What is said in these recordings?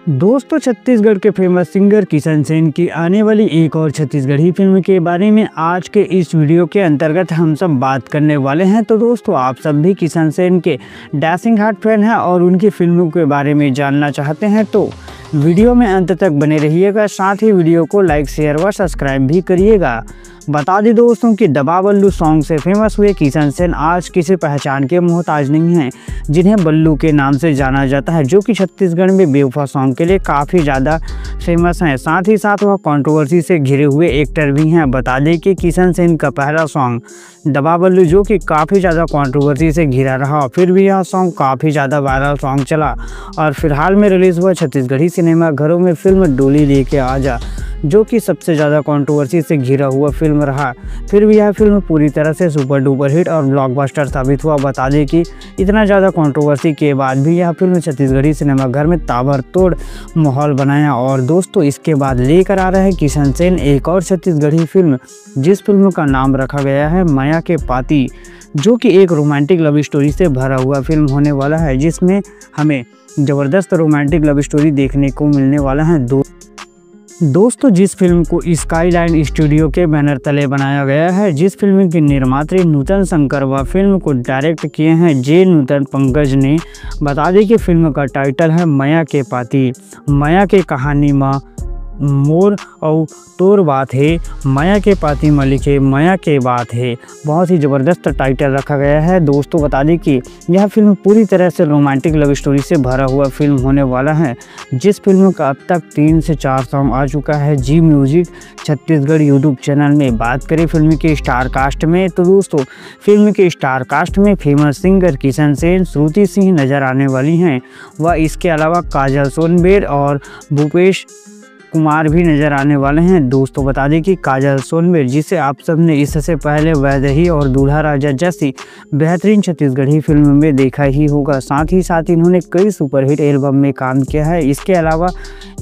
दोस्तों, छत्तीसगढ़ के famous singer Kishan Sen की आने वाली एक और छत्तीसगढ़ी फिल्म के बारे में आज के इस वीडियो के अंतर्गत हम सब बात करने वाले हैं। तो दोस्तों, आप सब भी किशन सेन के डैशिंग हार्ट फैन हैं और उनकी फिल्मों के बारे में जानना चाहते हैं तो वीडियो में अंत तक बने रहिएगा। साथ ही वीडियो को लाइक, शेयर व सब्सक्राइब भी करिएगा। बता दें दोस्तों कि दबा बल्लू सॉन्ग से फेमस हुए किशन सेन आज किसी पहचान के मोहताज नहीं हैं, जिन्हें बल्लू के नाम से जाना जाता है, जो कि छत्तीसगढ़ में बेवफा सॉन्ग के लिए काफ़ी ज़्यादा फेमस हैं। साथ ही साथ वह कंट्रोवर्सी से घिरे हुए एक्टर भी हैं। बता दें कि किशन सेन का पहला सॉन्ग दबा बल्लू, जो कि काफ़ी ज़्यादा कंट्रोवर्सी से घिरा रहा, फिर भी यह सॉन्ग काफ़ी ज़्यादा वायरल सॉन्ग चला और फिलहाल में रिलीज़ हुआ छत्तीसगढ़ी सिनेमा घरों में फिल्म डोली लेके आजा, जो कि सबसे ज़्यादा कंट्रोवर्सी से घिरा हुआ फिल्म रहा। फिर भी यह फिल्म पूरी तरह से सुपर डुपर हिट और ब्लॉकबस्टर साबित हुआ। बता दें कि इतना ज़्यादा कंट्रोवर्सी के बाद भी यह फिल्म छत्तीसगढ़ी सिनेमाघर में ताबड़तोड़ माहौल बनाया। और दोस्तों, इसके बाद लेकर आ रहे हैं किशन सेन एक और छत्तीसगढ़ी फिल्म, जिस फिल्म का नाम रखा गया है माया के पाती, जो कि एक रोमांटिक लव स्टोरी से भरा हुआ फिल्म होने वाला है, जिसमें हमें ज़बरदस्त रोमांटिक लव स्टोरी देखने को मिलने वाला है। दोस्तों, जिस फिल्म को स्काईलाइन स्टूडियो के बैनर तले बनाया गया है, जिस फिल्म के निर्मात्री नूतन शंकर व फिल्म को डायरेक्ट किए हैं जे नूतन पंकज ने। बता दें कि फिल्म का टाइटल है माया के पाती। माया के कहानी माँ मोर और तोर बात है, माया के पाती में लिखे माया के बात है। बहुत ही ज़बरदस्त टाइटल रखा गया है। दोस्तों, बता दें कि यह फिल्म पूरी तरह से रोमांटिक लव स्टोरी से भरा हुआ फिल्म होने वाला है, जिस फिल्म का अब तक 3 से 4 सॉन्ग आ चुका है जी म्यूजिक छत्तीसगढ़ यूट्यूब चैनल में। बात करें फिल्म के स्टार कास्ट में तो दोस्तों, फिल्म के स्टार कास्ट में फेमस सिंगर किशन सेन, श्रुति सिंह नज़र आने वाली हैं व इसके अलावा काजल सोनबेर और भूपेश कुमार भी नज़र आने वाले हैं। दोस्तों, बता दें कि काजल सोनबेर, जिसे आप सब ने इससे पहले वैदेही और दूल्हा राजा जैसी बेहतरीन छत्तीसगढ़ी फिल्म में देखा ही होगा। साथ ही साथ इन्होंने कई सुपरहिट एल्बम में काम किया है। इसके अलावा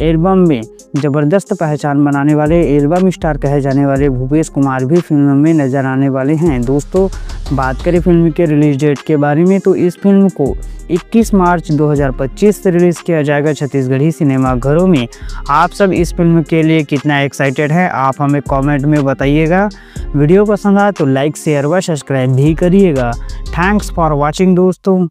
एल्बम में ज़बरदस्त पहचान बनाने वाले एल्बम स्टार कहे जाने वाले भूपेश कुमार भी फिल्म में नज़र आने वाले हैं। दोस्तों, बात करें फिल्म के रिलीज डेट के बारे में तो इस फिल्म को 21 मार्च 2025 से रिलीज़ किया जाएगा छत्तीसगढ़ी सिनेमाघरों में। आप सब इस फिल्म के लिए कितना एक्साइटेड है, आप हमें कमेंट में बताइएगा। वीडियो पसंद आए तो लाइक, शेयर व सब्सक्राइब भी करिएगा। थैंक्स फॉर वॉचिंग दोस्तों।